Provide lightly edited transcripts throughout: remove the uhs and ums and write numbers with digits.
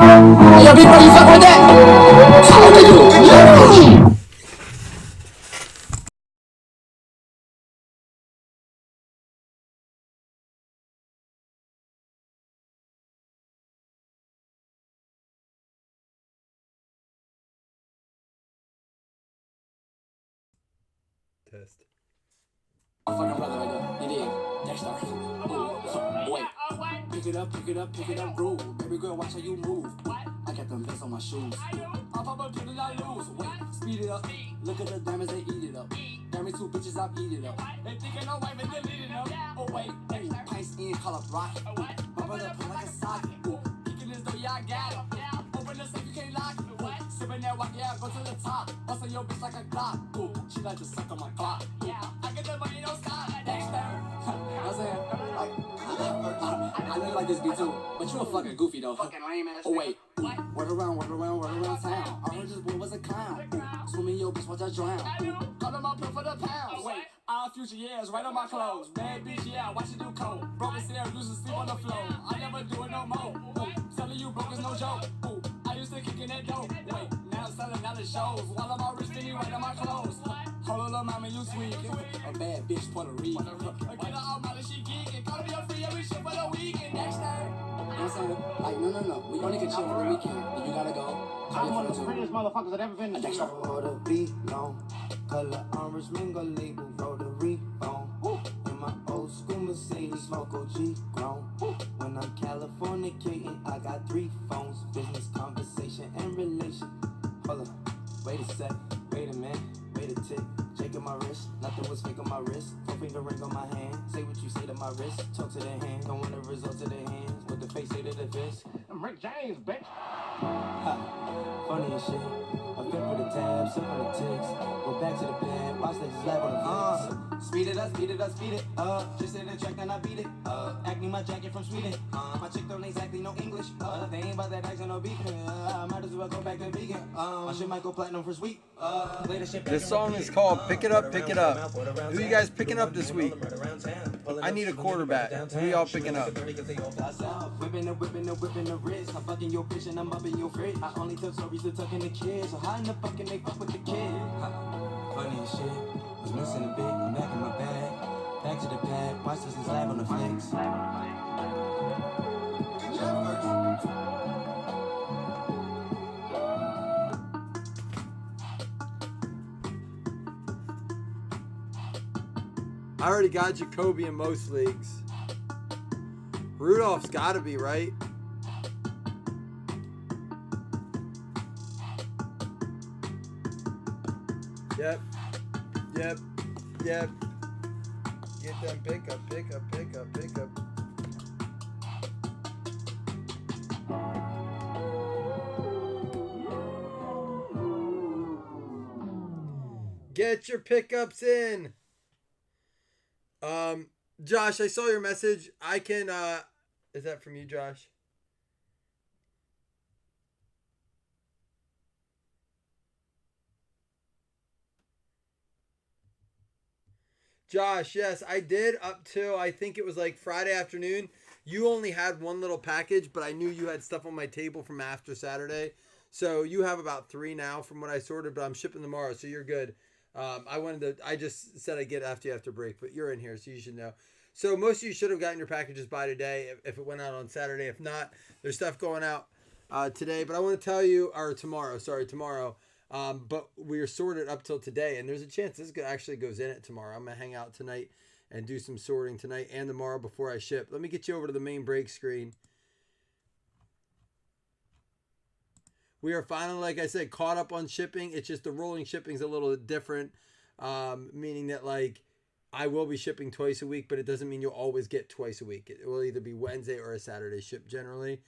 Hey, yo, people, you fuck with that? How they do? Yeah. Test. Fucking brother right there. You dig? Dexter. Wait. Pick it up, groove. Baby girl, watch how you move. I got them bits on my shoes. I pop up, I lose. Wait, speed it up. Look at the diamonds, they eat it up. Damn me two bitches, I eat it up. They thinking no wife, but they it up. Oh wait, pints in, call up rock. My brother put like a socket. Kicking this door, yeah, I got it. Open the safe, you can't lock it. Sipping that walk, yeah, go to the top. Bustin' your bitch like a Glock. She like to suck on my clock. I get the money, don't stop. Dexter. I'm saying, like, I look like this beat too, but you a fucking goofy though. Fucking lame ass. Oh wait, word around town. I heard this boy was a clown. Swimming your bitch, watch I drown. Call him up for the pounds. Wait, our future years, right on my clothes. Bad bitch, yeah, watch you do coke. Broken stairs, used to sleep on the floor. I never do it no more. Telling you broke is no joke. I used to kick in that dope. Wait, now I'm selling out the shows. While I'm all rich, then you right on my clothes. Hold on, mama, you sweet. A bad bitch, Puerto Rican. Get her all mother, she geeking. Call me your free every shit for the weekend. Next time. You know what I'm saying? Like, no. We only can chill for the weekend. If you gotta go, I'm one of the prettiest motherfuckers that ever been to Dexter. Order V long, color orange mango label rotary phone. In my old school Mercedes, smoke OG grown. When I'm Californicating, I got 3 phones: business, conversation, and relation. Hold on, wait a sec, wait a minute, wait a tick. Jake on my wrist, nothing was fake on my wrist. 4-finger ring on my hand. Say what you say to my wrist, talk to their hand. Don't want the results of their hands. What the face say to the fist. I'm Rick James, bitch. Funny as shit. I fit for the tab, sip on the ticks. Go back to the pad, watch that slap on the flicks. Speed it up. Just hit the track, then I beat it. Acne my jacket from Sweden. My chick don't exactly know English. They ain't about that accent or beacon. I might as well go back to vegan. My shit might go platinum for sweet. Play the shit back. This song is called Pick It Up, Pick It Up. Who you guys picking up this week? I need a quarterback. Who y'all picking up? Whipping the wrist. I'm fucking your bitch and I'm up in your fridge. I only tell stories to tuck in the kids. So how in the fucking they fuck with the kid? Funny as shit. Was missing a bit. I'm back in my bag. Back to the pad. Watch this is live on the flicks. I already got Jacoby in most leagues. Rudolph's got to be, right? Yep. Get them pick up. Get your pickups in. Josh, I saw your message. I can, is that from you, Josh? Josh, yes, I did up till I think it was like Friday afternoon. You only had one little package, but I knew you had stuff on my table from after Saturday. So you have about 3 now from what I sorted, but I'm shipping tomorrow, so you're good. I just said I'd get after you after break, but you're in here, so you should know. So most of you should have gotten your packages by today if it went out on Saturday. If not, there's stuff going out today. But I want to tell you, or tomorrow, but we are sorted up till today, and there's a chance this actually goes in it tomorrow. I'm going to hang out tonight and do some sorting tonight and tomorrow before I ship. Let me get you over to the main break screen. We are finally, like I said, caught up on shipping. It's just the rolling shipping is a little different, meaning that like I will be shipping twice a week, but it doesn't mean you'll always get twice a week. It will either be Wednesday or a Saturday ship generally.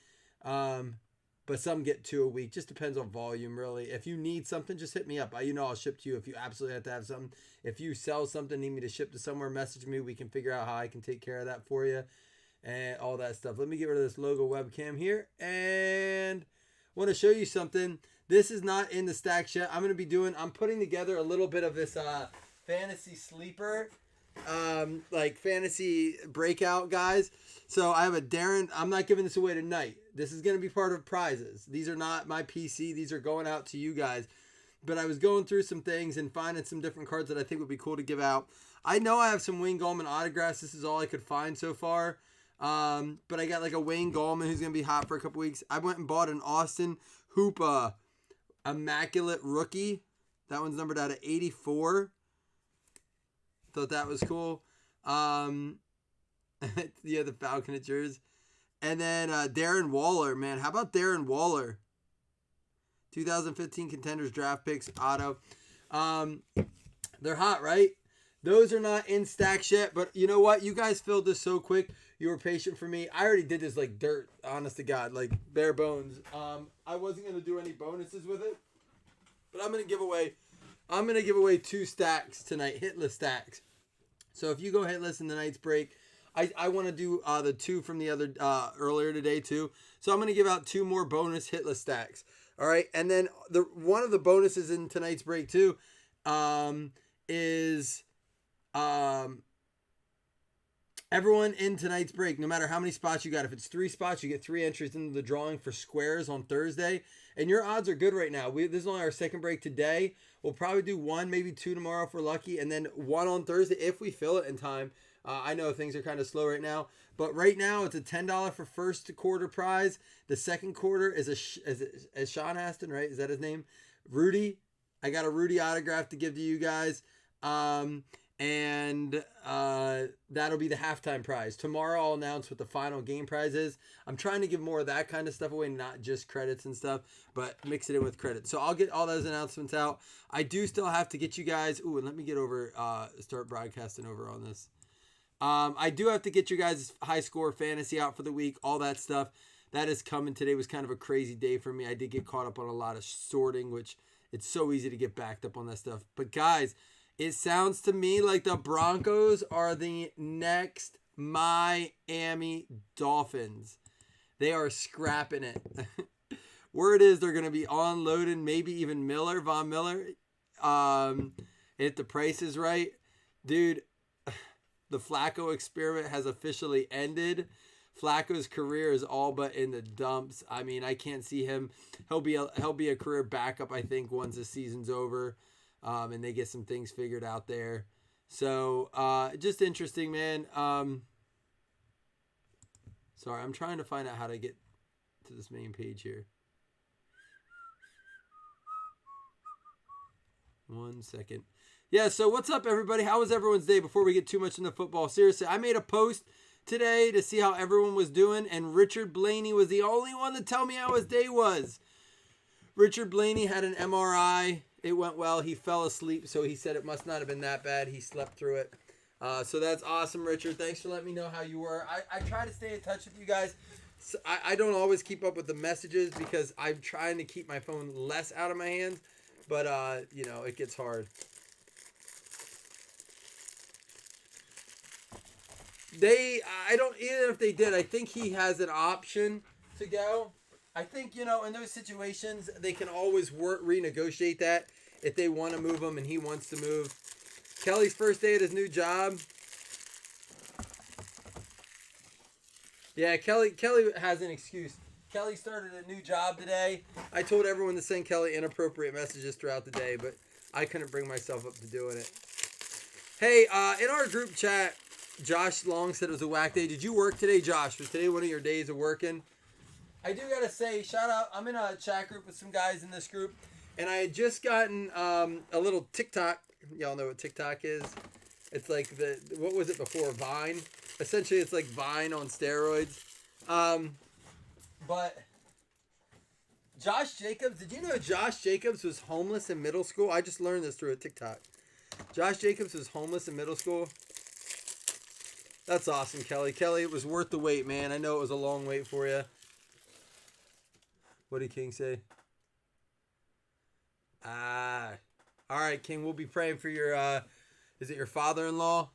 But some get 2 a week. Just depends on volume, really. If you need something, just hit me up. I'll ship to you if you absolutely have to have something. If you sell something, need me to ship to somewhere, message me. We can figure out how I can take care of that for you and all that stuff. Let me get rid of this logo webcam here. And I want to show you something. This is not in the stacks yet. I'm putting together a little bit of this fantasy sleeper, like fantasy breakout, guys. So I have a Darren. I'm not giving this away tonight. this is going to be part of prizes. These are not my PC. These are going out to you guys. But I was going through some things and finding some different cards that I think would be cool to give out. I know I have some Wayne Gallman autographs. This is all I could find so far. But I got like a Wayne Gallman who's going to be hot for a couple weeks. I went and bought an Austin Hoopa Immaculate Rookie. That one's numbered out of 84. Thought that was cool. Yeah, the Falcon at yours. And then Darren Waller, man. How about Darren Waller? 2015 Contenders Draft Picks Auto. They're hot, right? Those are not in stacks yet, but you know what? You guys filled this so quick. You were patient for me. I already did this like dirt, honest to God, like bare bones. I wasn't going to do any bonuses with it, but I'm going to give away 2 stacks tonight, hitless stacks. So if you go hitless in the night's break, I want to do the 2 from the other earlier today too. So I'm going to give out 2 more bonus hitless stacks. All right, and then one of the bonuses in tonight's break too is everyone in tonight's break, no matter how many spots you got, if it's 3 spots, you get 3 entries into the drawing for squares on Thursday. And your odds are good right now. This is only our second break today. We'll probably do 1, maybe 2 tomorrow if we're lucky, and then 1 on Thursday if we fill it in time. I know things are kind of slow right now, but right now it's a $10 for first quarter prize. The second quarter is a Sean Aston, right? Is that his name? Rudy. I got a Rudy autograph to give to you guys. And that'll be the halftime prize. Tomorrow I'll announce what the final game prize is. I'm trying to give more of that kind of stuff away, not just credits and stuff, but mix it in with credits. So I'll get all those announcements out. I do still have to get you guys. Ooh, and let me get over, start broadcasting over on this. I do have to get you guys high score fantasy out for the week, all that stuff. That is coming. Today was kind of a crazy day for me. I did get caught up on a lot of sorting, which it's so easy to get backed up on that stuff. But guys, it sounds to me like the Broncos are the next Miami Dolphins. They are scrapping it. Word is they're going to be unloading, maybe even Von Miller. If the price is right. Dude, the Flacco experiment has officially ended. Flacco's career is all but in the dumps. I mean, I can't see him. He'll be a career backup, I think, once the season's over. And they get some things figured out there. So, just interesting, man. Sorry, I'm trying to find out how to get to this main page here. 1 second. Yeah, so what's up, everybody? How was everyone's day before we get too much into football? Seriously, I made a post today to see how everyone was doing, and Richard Blaney was the only one to tell me how his day was. Richard Blaney had an MRI. It went well. He fell asleep, so he said it must not have been that bad. He slept through it. So that's awesome, Richard. Thanks for letting me know how you were. I try to stay in touch with you guys. So I don't always keep up with the messages because I'm trying to keep my phone less out of my hands, but, it gets hard. Even if they did, I think he has an option to go. I think, in those situations, they can always renegotiate that if they want to move him and he wants to move. Kelly's first day at his new job. Yeah, Kelly has an excuse. Kelly started a new job today. I told everyone to send Kelly inappropriate messages throughout the day, but I couldn't bring myself up to doing it. Hey, in our group chat, Josh Long said it was a whack day. Did you work today, Josh? Was today one of your days of working? I do got to say, shout out. I'm in a chat group with some guys in this group, and I had just gotten a little TikTok. Y'all know what TikTok is? It's like what was it before? Vine. Essentially, it's like Vine on steroids. But Josh Jacobs, did you know Josh Jacobs was homeless in middle school? I just learned this through a TikTok. Josh Jacobs was homeless in middle school. That's awesome, Kelly. Kelly, it was worth the wait, man. I know it was a long wait for you. What did King say? All right, King. We'll be praying for your, is it your father-in-law?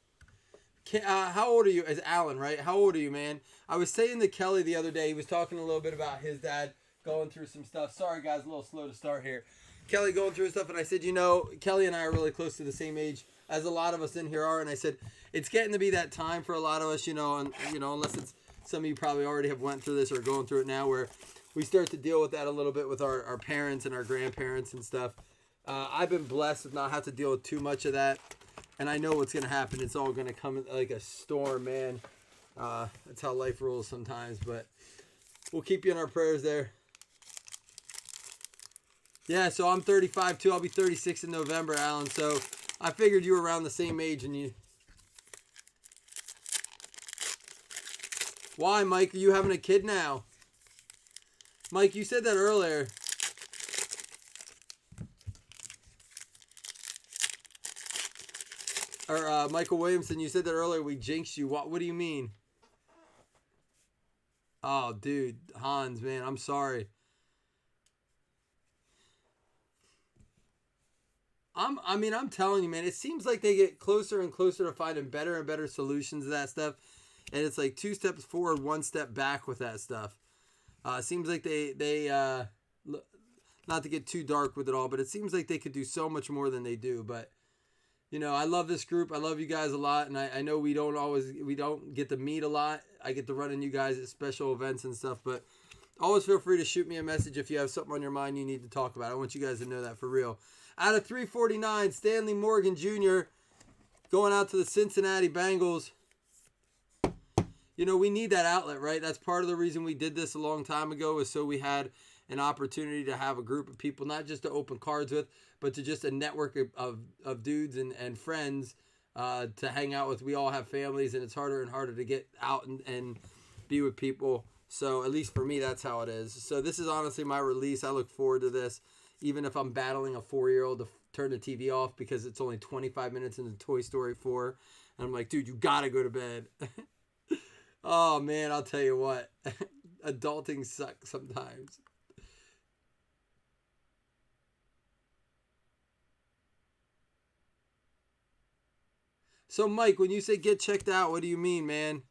How old are you? It's Alan, right? How old are you, man? I was saying to Kelly the other day, he was talking a little bit about his dad going through some stuff. Sorry, guys, a little slow to start here. Kelly going through stuff, and I said, Kelly and I are really close to the same age as a lot of us in here are, and I said, it's getting to be that time for a lot of us, and unless it's some of you probably already have went through this or are going through it now, where we start to deal with that a little bit with our parents and our grandparents and stuff. I've been blessed with not have to deal with too much of that. And I know what's going to happen. It's all going to come like a storm, man. That's how life rolls sometimes. But we'll keep you in our prayers there. Yeah, so I'm 35 too. I'll be 36 in November, Alan. So I figured you were around the same age and you. Why, Mike? Are you having a kid now? Mike, you said that earlier. Or Michael Williamson, you said that earlier. We jinxed you. What do you mean? Oh, dude, Hans, man, I'm sorry. I'm telling you, man. It seems like they get closer and closer to finding better and better solutions to that stuff, and it's like 2 steps forward, 1 step back with that stuff. Seems like they not to get too dark with it all, but it seems like they could do so much more than they do. But you know, I love this group. I love you guys a lot, and I know we don't get to meet a lot. I get to run in you guys at special events and stuff, but always feel free to shoot me a message if you have something on your mind you need to talk about. I want you guys to know that for real. Out of 349, Stanley Morgan Jr. going out to the Cincinnati Bengals. You know, we need that outlet, right? That's part of the reason we did this a long time ago, is so we had an opportunity to have a group of people, not just to open cards with, but to just a network of dudes and friends to hang out with. We all have families, and it's harder and harder to get out and be with people. So at least for me, that's how it is. So this is honestly my release. I look forward to this. Even if I'm battling a 4-year-old to turn the TV off because it's only 25 minutes into Toy Story 4. And I'm like, dude, you got to go to bed. Oh, man, I'll tell you what. Adulting sucks sometimes. So, Mike, when you say get checked out, what do you mean, man?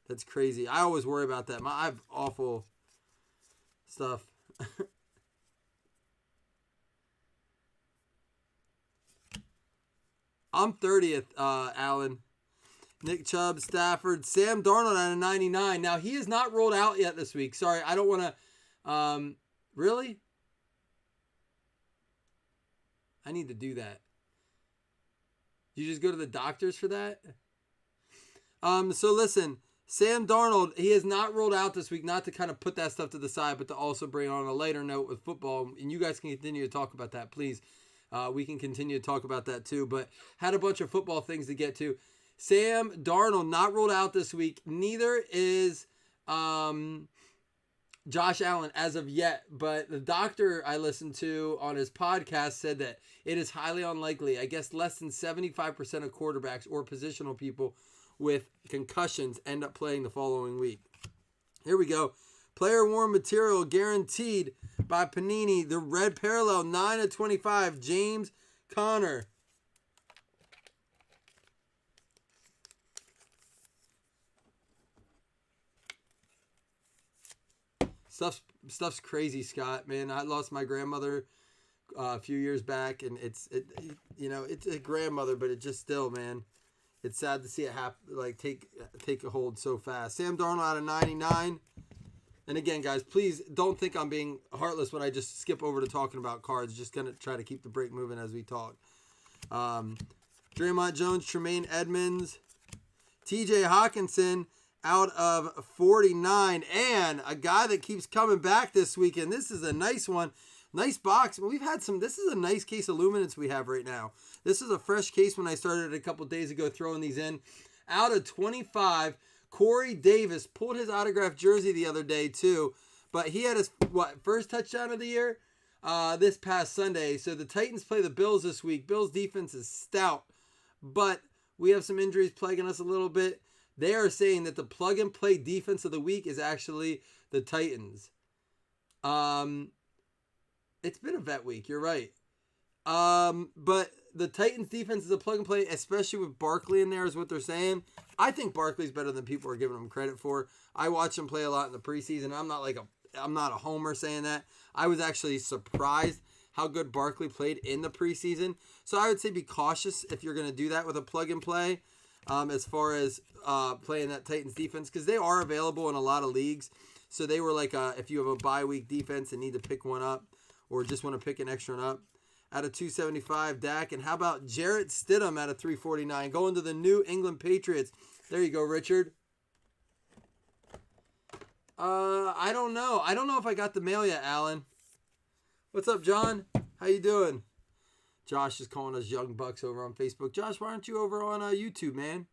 That's crazy. I always worry about that. I have awful stuff. I'm 30th, Alan. Nick Chubb, Stafford, Sam Darnold at a 99. Now, he is not rolled out yet this week. Sorry, I don't want to... really? I need to do that. You just go to the doctors for that? So listen, Sam Darnold, he is not rolled out this week, not to kind of put that stuff to the side, but to also bring on a lighter note with football. And you guys can continue to talk about that, please. We can continue to talk about that too, but had a bunch of football things to get to. Sam Darnold not rolled out this week. Neither is Josh Allen as of yet, but the doctor I listened to on his podcast said that it is highly unlikely. I guess less than 75% of quarterbacks or positional people with concussions end up playing the following week. Here we go. Player worn material guaranteed by Panini. The red parallel, 9/25. James Conner. Stuff's crazy, Scott. Man, I lost my grandmother a few years back, and it's a grandmother, but it just still, man, it's sad to see it happen. Like take a hold so fast. Sam Darnold out of 99. And again, guys, please don't think I'm being heartless when I just skip over to talking about cards. Just going to try to keep the break moving as we talk. Draymond Jones, Tremaine Edmonds, TJ Hawkinson out of 49. And a guy that keeps coming back this weekend. This is a nice one. Nice box. We've had some. This is a nice case of luminance we have right now. This is a fresh case when I started a couple days ago throwing these in. Out of 25. Corey Davis pulled his autographed jersey the other day too, but he had his first touchdown of the year this past Sunday. So the Titans play the Bills this week. Bills defense is stout, but we have some injuries plaguing us a little bit. They are saying that the plug and play defense of the week is actually the Titans. It's been a vet week. You're right. But the Titans defense is a plug and play, especially with Barkley in there is what they're saying. I think Barkley's better than people are giving him credit for. I watched him play a lot in the preseason. I'm not a homer saying that. I was actually surprised how good Barkley played in the preseason. So I would say be cautious if you're going to do that with a plug and play. as far as playing that Titans defense, because they are available in a lot of leagues. So they were like, if you have a bye week defense and need to pick one up, or just want to pick an extra one up. Out of 275, Dak. And how about Jarrett Stidham out of 349, going to the New England Patriots? There you go, Richard. I don't know. I don't know if I got the mail yet, Alan. What's up, John? How you doing? Josh is calling us Young Bucks over on Facebook. Josh, why aren't you over on YouTube, man?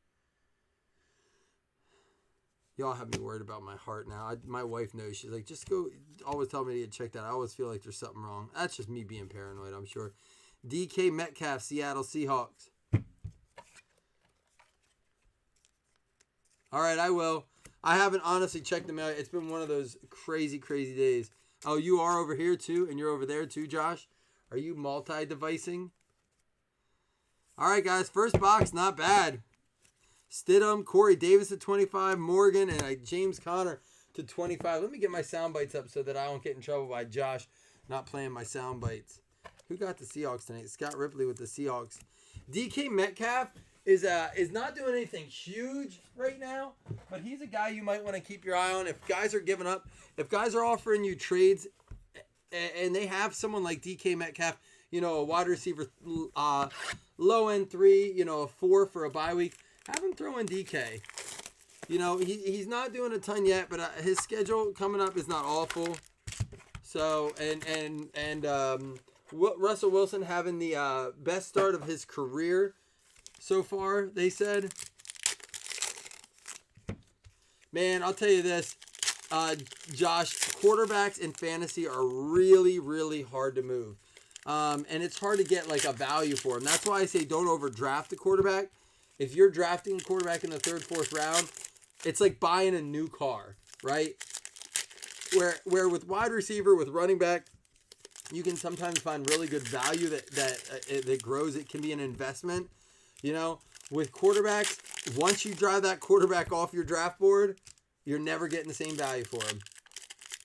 Y'all have me worried about my heart now. My wife knows. She's like, just go. Always tell me to get checked out. I always feel like there's something wrong. That's just me being paranoid, I'm sure. DK Metcalf, Seattle Seahawks. All right, I will. I haven't honestly checked them out. It's been one of those crazy, crazy days. Oh, you are over here too, and you're over there too, Josh? Are you multi-devicing? All right, guys. First box, not bad. Stidham, Corey Davis at 25, Morgan, and James Conner to 25. Let me get my sound bites up so that I don't get in trouble by Josh not playing my sound bites. Who got the Seahawks tonight? Scott Ripley with the Seahawks. DK Metcalf is not doing anything huge right now, but he's a guy you might want to keep your eye on. If guys are giving up, if guys are offering you trades, and they have someone like DK Metcalf, a wide receiver, low end 3, a 4 for a bye week, have him throw in DK. He's not doing a ton yet, but his schedule coming up is not awful. So, and Russell Wilson having the best start of his career so far, they said. Man, I'll tell you this, Josh, quarterbacks in fantasy are really, really hard to move. And it's hard to get like a value for them. That's why I say don't overdraft the quarterback. If you're drafting a quarterback in the 3rd, 4th round, it's like buying a new car, right? Where with wide receiver, with running back, you can sometimes find really good value that grows. It can be an investment. With quarterbacks, once you drive that quarterback off your draft board, you're never getting the same value for him.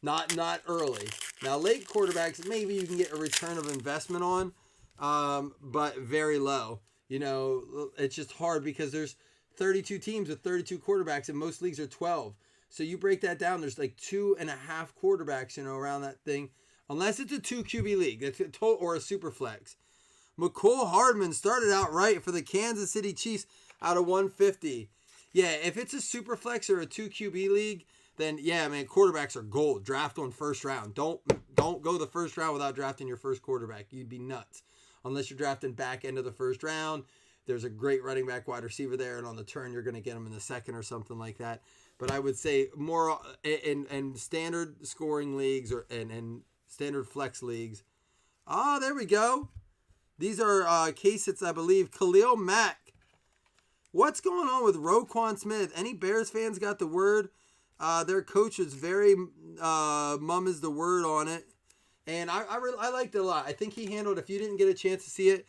Not early. Now, late quarterbacks, maybe you can get a return of investment on, but very low. It's just hard because there's 32 teams with 32 quarterbacks, and most leagues are 12. So you break that down, there's like 2.5 quarterbacks, around that thing. Unless it's a 2 QB league, that's or a super flex. McCole Hardman started out right for the Kansas City Chiefs out of 150. Yeah, if it's a super flex or a 2 QB league, then yeah, man, quarterbacks are gold. Draft on first round. Don't go the first round without drafting your first quarterback. You'd be nuts. Unless you're drafting back end of the first round, there's a great running back wide receiver there, and on the turn you're going to get him in the 2nd or something like that. But I would say more in standard scoring leagues and standard flex leagues. Oh, there we go. These are case hits, I believe. Khalil Mack. What's going on with Roquan Smith? Any Bears fans got the word? Their coach is very mum is the word on it. And I liked it a lot. I think he handled, if you didn't get a chance to see it,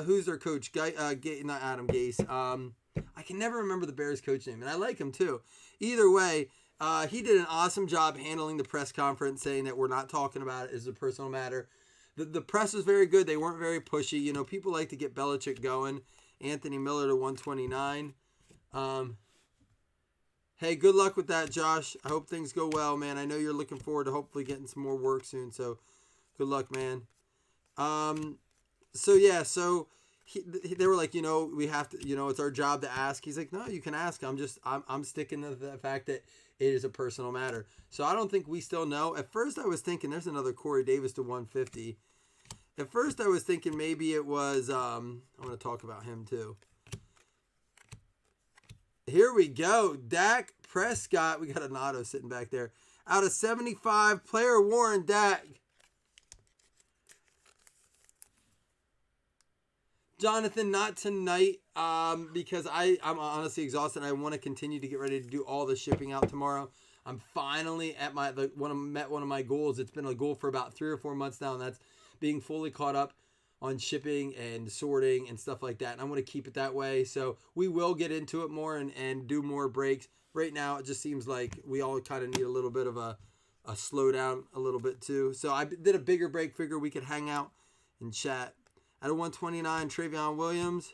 who's their coach? Not Adam Gase. I can never remember the Bears coach name, and I like him too. Either way, he did an awesome job handling the press conference, saying that we're not talking about it as a personal matter. The press was very good. They weren't very pushy. People like to get Belichick going. Anthony Miller to 129. Hey, good luck with that, Josh. I hope things go well, man. I know you're looking forward to hopefully getting some more work soon, so good luck, man. They were like, we have to, it's our job to ask. He's like, no, you can ask. I'm sticking to the fact that it is a personal matter. So I don't think we still know. At first I was thinking there's another Corey Davis to 150. At first I was thinking maybe it was, I'm going to talk about him too. Here we go. Dak Prescott. We got an auto sitting back there. Out of 75, player Warren Dak. Jonathan, not tonight, because I'm honestly exhausted. I want to continue to get ready to do all the shipping out tomorrow. I'm finally at met one of my goals. It's been a goal for about 3 or 4 months now, and that's being fully caught up on shipping and sorting and stuff like that. And I want to keep it that way. So we will get into it more and do more breaks. Right now, it just seems like we all kind of need a little bit of a slowdown a little bit too. So I did a bigger break, figure we could hang out and chat. At a 129, Travion Williams.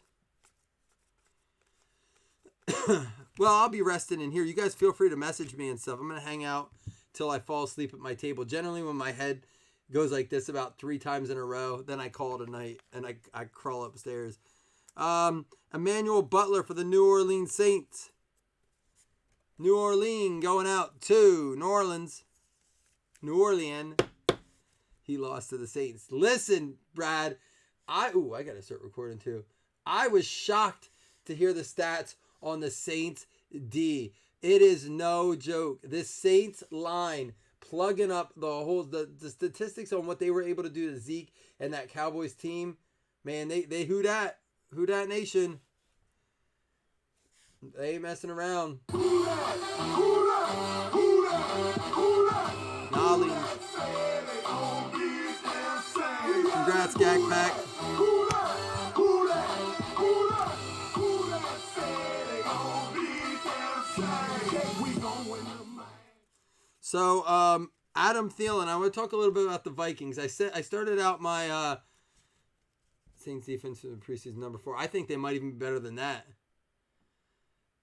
Well, I'll be resting in here. You guys feel free to message me and stuff. I'm going to hang out till I fall asleep at my table. Generally, when my head goes like this about 3 times in a row, then I call it a night and I crawl upstairs. Emmanuel Butler for the New Orleans Saints. New Orleans going out to New Orleans. New Orleans. He lost to the Saints. Listen, Brad. I got to start recording too. I was shocked to hear the stats on the Saints D. It is no joke. This Saints line plugging up the statistics on what they were able to do to Zeke and that Cowboys team. Man, they who dat nation. They ain't messing around. Nolly. Congrats, Gag Pack. So, Adam Thielen, I want to talk a little bit about the Vikings. I started out my Saints defense in the preseason number 4. I think they might even be better than that.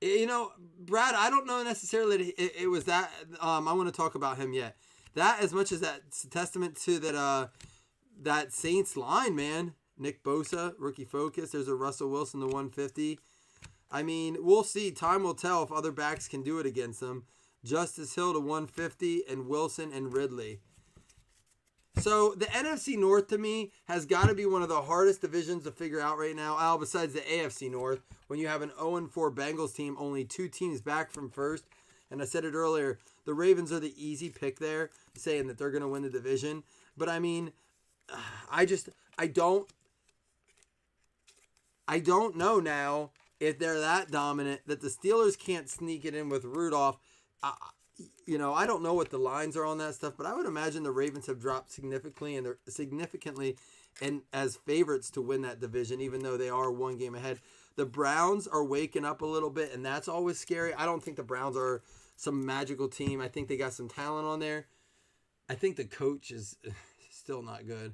You know, Brad, I don't know necessarily that it was that. I want to talk about him yet. That, as much as that's a testament to that Saints line, man. Nick Bosa, rookie focus. There's a Russell Wilson to 150. I mean, we'll see. Time will tell if other backs can do it against them. Justice Hill to 150 and Wilson and Ridley. So the NFC North to me has got to be one of the hardest divisions to figure out right now, Al, besides the AFC North, when you have an 0-4 Bengals team, only 2 teams back from first. And I said it earlier, the Ravens are the easy pick there, saying that they're going to win the division. But I mean, I don't know now if they're that dominant that the Steelers can't sneak it in with Rudolph. I don't know what the lines are on that stuff, but I would imagine the Ravens have dropped significantly and as favorites to win that division, even though they are 1 game ahead. The Browns are waking up a little bit, and that's always scary. I don't think the Browns are some magical team. I think they got some talent on there. I think the coach is still not good.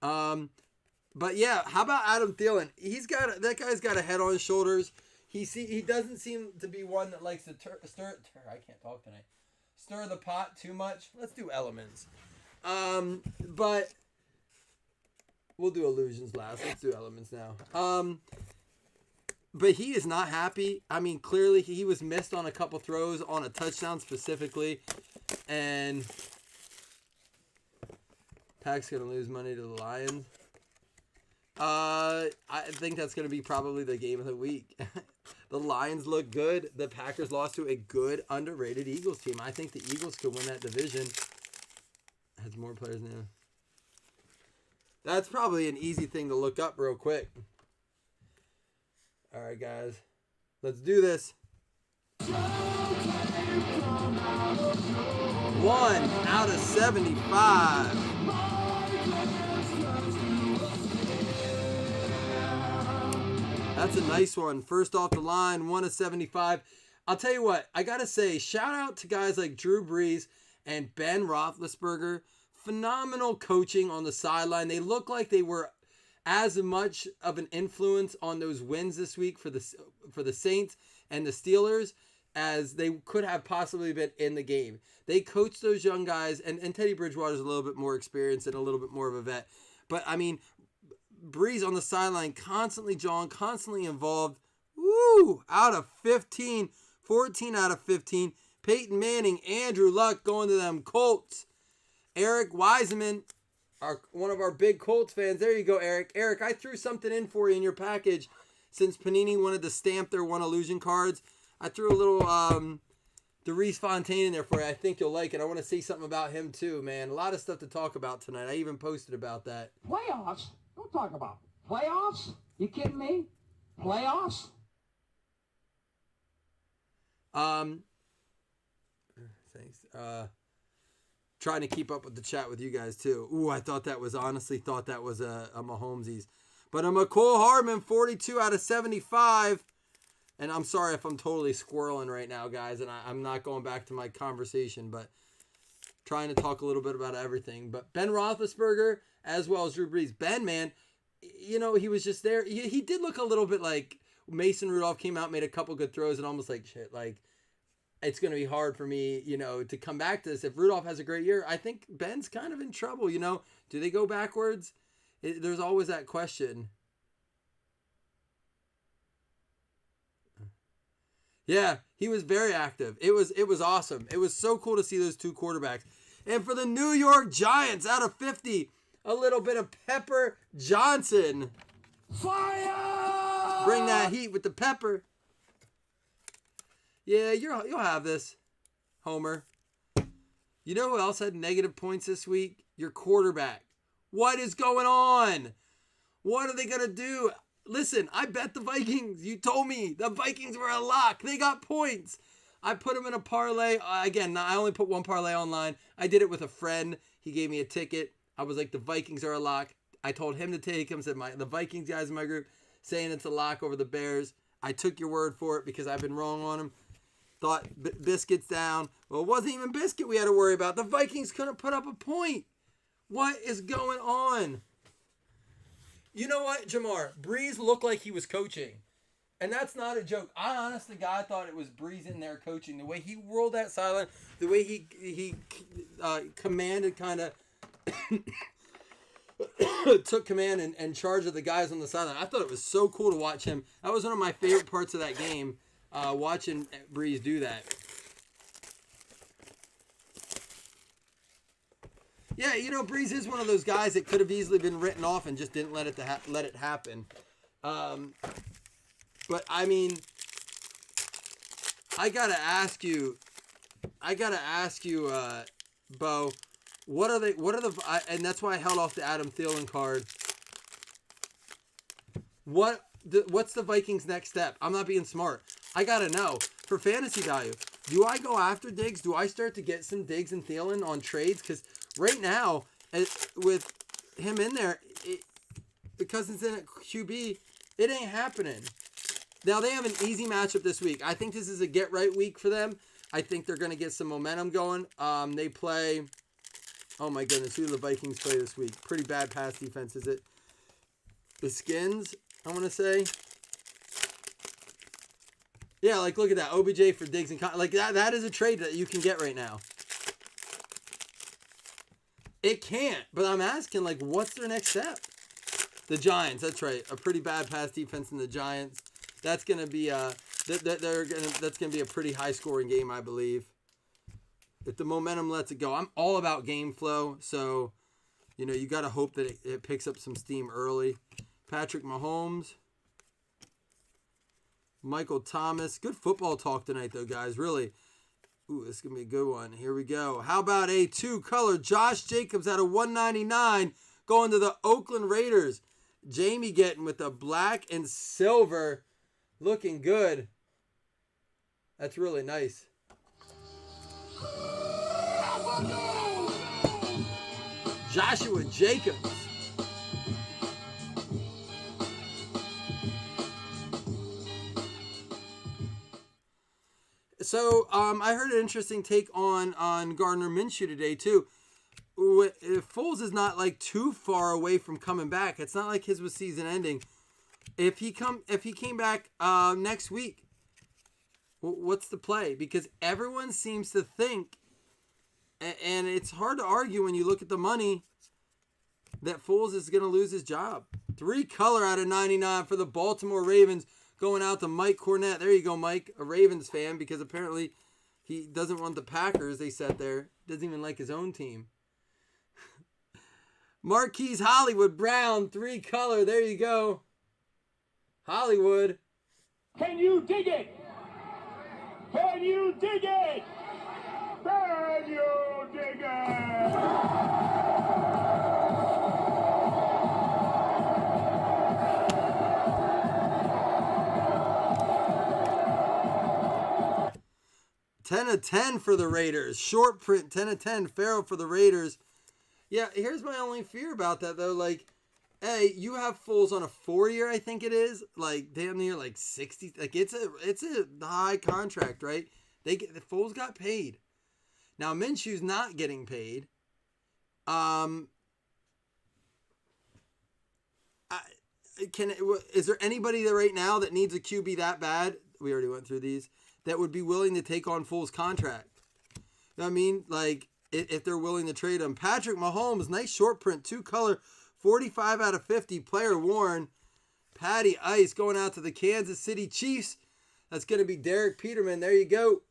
But yeah, how about Adam Thielen? That guy's got a head on his shoulders. He doesn't seem to be one that likes to stir the pot too much. Let's do elements. But we'll do illusions last. Let's do elements now. But he is not happy. I mean, clearly he was missed on a couple throws on a touchdown specifically, and Pack's gonna lose money to the Lions. I think that's going to be probably the game of the week. The Lions look good. The Packers lost to a good, underrated Eagles team. I think the Eagles could win that division. Has more players now. That's probably an easy thing to look up real quick. All right, guys. Let's do this. 1 out of 75. That's a nice one. First off the line, 1 of 75. I'll tell you what, I got to say, shout out to guys like Drew Brees and Ben Roethlisberger. Phenomenal coaching on the sideline. They look like they were as much of an influence on those wins this week for the Saints and the Steelers as they could have possibly been in the game. They coached those young guys, and Teddy Bridgewater's a little bit more experienced and a little bit more of a vet. But, I mean, Breeze on the sideline, constantly jawing, constantly involved. Woo! Out of 15, 14 out of 15. Peyton Manning, Andrew Luck going to them Colts. Eric Wiseman, one of our big Colts fans. There you go, Eric. Eric, I threw something in for you in your package since Panini wanted to stamp their one illusion cards. I threw a little DeRise Fontaine in there for you. I think you'll like it. I want to say something about him too, man. A lot of stuff to talk about tonight. I even posted about that. Playoffs? Don't talk about playoffs. You kidding me? Playoffs? Thanks. Trying to keep up with the chat with you guys too. Ooh, I thought that was a Mahomesies. But a McCole Hardman, 42 out of 75. And I'm sorry if I'm totally squirreling right now, guys, and I'm not going back to my conversation, but trying to talk a little bit about everything. But Ben Roethlisberger, as well as Drew Brees. Ben, man, he was just there. He did look a little bit like Mason Rudolph came out, made a couple good throws, and almost like, shit, like, it's going to be hard for me, to come back to this. If Rudolph has a great year, I think Ben's kind of in trouble, Do they go backwards? There's always that question. Yeah, he was very active. It was awesome. It was so cool to see those two quarterbacks. And for the New York Giants, out of 50, a little bit of Pepper Johnson. Fire! Bring that heat with the pepper. Yeah, you'll have this, Homer. You know who else had negative points this week? Your quarterback. What is going on? What are they going to do? Listen, I bet the Vikings. You told me the Vikings were a lock. They got points. I put them in a parlay. Again, I only put one parlay online. I did it with a friend. He gave me a ticket. I was like, the Vikings are a lock. I told him to take him. Said the Vikings guys in my group saying it's a lock over the Bears. I took your word for it because I've been wrong on them. Thought Biscuit's down. Well, it wasn't even Biscuit we had to worry about. The Vikings couldn't put up a point. What is going on? You know what, Jamar? Breeze looked like he was coaching. And that's not a joke. I honestly, God, thought it was Breeze in there coaching. The way he whirled that sideline, the way he commanded, kind of took command and charge of the guys on the sideline. I thought it was so cool to watch him. That was one of my favorite parts of that game, watching Breeze do that. Yeah, Breeze is one of those guys that could have easily been written off and just didn't let it happen. But I mean, I gotta ask you, Bo, and that's why I held off the Adam Thielen card. What's the Vikings' next step? I'm not being smart. I gotta know for fantasy value. Do I go after Diggs? Do I start to get some Diggs and Thielen on trades? Because right now, with him in there, because it's in at QB, it ain't happening. Now, they have an easy matchup this week. I think this is a get-right week for them. I think they're going to get some momentum going. They play... Oh, my goodness. Who do the Vikings play this week? Pretty bad pass defense, is it? The Skins, I want to say. Yeah, like, look at that. OBJ for Diggs and... Like, that is a trade that you can get right now. It can't, but I'm asking, like, what's their next step? The Giants, that's right. A pretty bad pass defense in the Giants. That's gonna be that's gonna be a pretty high scoring game, I believe. If the momentum lets it go, I'm all about game flow. So, you got to hope that it picks up some steam early. Patrick Mahomes, Michael Thomas. Good football talk tonight, though, guys. Really. Ooh, this is gonna be a good one. Here we go. How about a 2-color Josh Jacobs out of 199 going to the Oakland Raiders? Jamie getting with the black and silver. Looking good. That's really nice. Joshua Jacobs. So, I heard an interesting take on Gardner Minshew today, too. If Foles is not, like, too far away from coming back, it's not like his was season ending. If he came back next week, what's the play? Because everyone seems to think, and it's hard to argue when you look at the money, that Foles is going to lose his job. 3-color out of 99 for the Baltimore Ravens, going out to Mike Cornett. There you go, Mike, a Ravens fan, because apparently he doesn't want the Packers, they said there. Doesn't even like his own team. Marquise Hollywood Brown, 3-color. There you go. Hollywood. Can you dig it? Can you dig it? Can you dig it? Ten of 10 for the Raiders. Short print, 10 of 10. Farrell for the Raiders. Yeah, here's my only fear about that, though. Like, hey, you have Foles on a 4-year, I think it is. Like, damn near, like, 60. Like, it's a high contract, right? The Foles got paid. Now, Minshew's not getting paid. is there anybody there right now that needs a QB that bad? We already went through these. That would be willing to take on Foles' contract. You know what I mean? Like, if they're willing to trade him. Patrick Mahomes, nice short print, 2-color, 45 out of 50, player worn. Patty Ice going out to the Kansas City Chiefs. That's going to be Derek Peterman. There you go.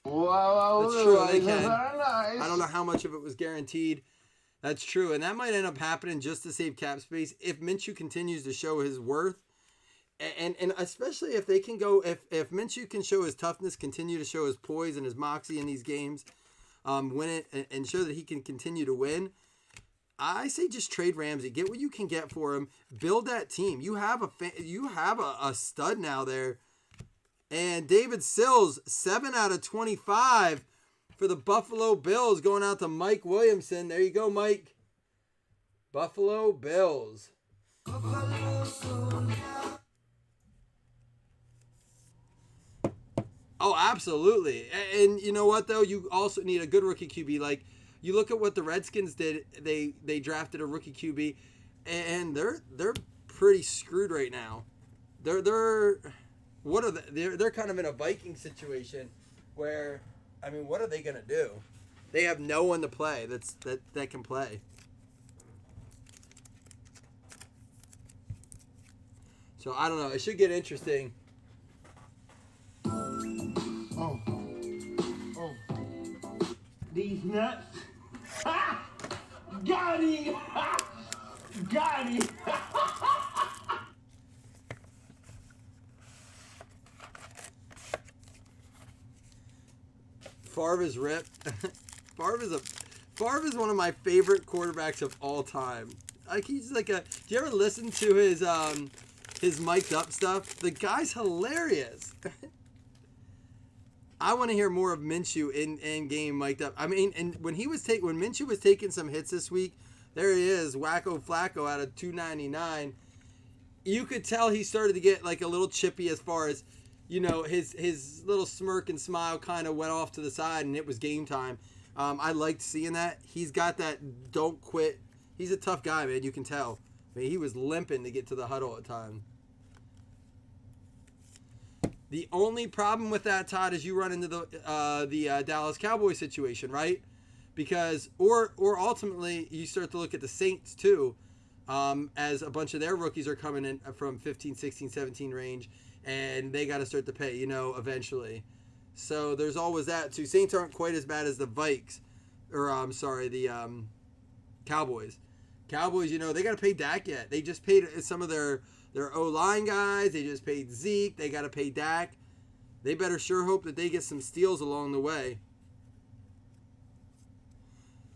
Wow, That's true. They very can. nice. I don't know how much of it was guaranteed. That's true. And that might end up happening just to save cap space if Minshew continues to show his worth. And especially if they can go, if Minshew can show his toughness, continue to show his poise and his moxie in these games, win it, and show that he can continue to win, I say just trade Ramsey. Get what you can get for him. Build that team. You have a stud now there. And David Sills, 7 out of 25 for the Buffalo Bills, going out to Mike Williamson. There you go, Mike. Buffalo Bills. Oh, absolutely. And you know what, though? You also need a good rookie QB. Like, you look at what the Redskins did. They drafted a rookie QB, and they're pretty screwed right now. They're kind of in a Viking situation where, I mean, what are they gonna do? They have no one to play that can play. So I don't know. It should get interesting. Oh. These nuts. Ha! Got him! Ha! Got him! Favre is ripped. Favre is one of my favorite quarterbacks of all time. Like, he's like do you ever listen to his mic'd up stuff? The guy's hilarious. I want to hear more of Minshew in game mic'd up. I mean, and when Minshew was taking some hits this week, there he is, Wacko Flacco out of 299. You could tell he started to get like a little chippy as far as, you know, his little smirk and smile kind of went off to the side, and it was game time. I liked seeing that. He's got that don't quit. He's a tough guy, man. You can tell. I mean, he was limping to get to the huddle at times. The only problem with that, Todd, is you run into the Dallas Cowboys situation, right? Because or ultimately you start to look at the Saints too, as a bunch of their rookies are coming in from 15, 16, 17 range, and they got to start to pay, you know, eventually. So there's always that too. Saints aren't quite as bad as the Vikes, or the Cowboys. Cowboys, you know, they got to pay Dak yet. They just paid some of their O-line guys. They just paid Zeke. They got to pay Dak. They better sure hope that they get some steals along the way.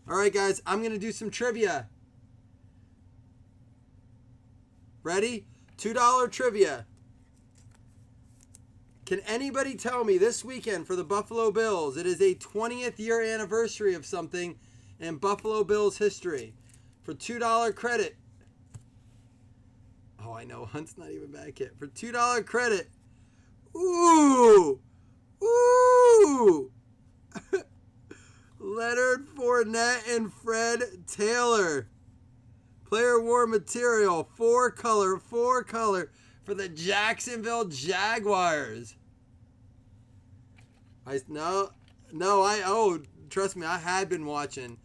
All right, guys, I'm going to do some trivia. Ready? $2 trivia. Can anybody tell me this weekend for the Buffalo Bills, it is a 20th year anniversary of something in Buffalo Bills history. For $2 credit. Oh, I know. Hunt's not even back yet. For $2 credit. Ooh. Ooh. Leonard Fournette and Fred Taylor. Player war material. 4-color for the Jacksonville Jaguars. Trust me, I had been watching.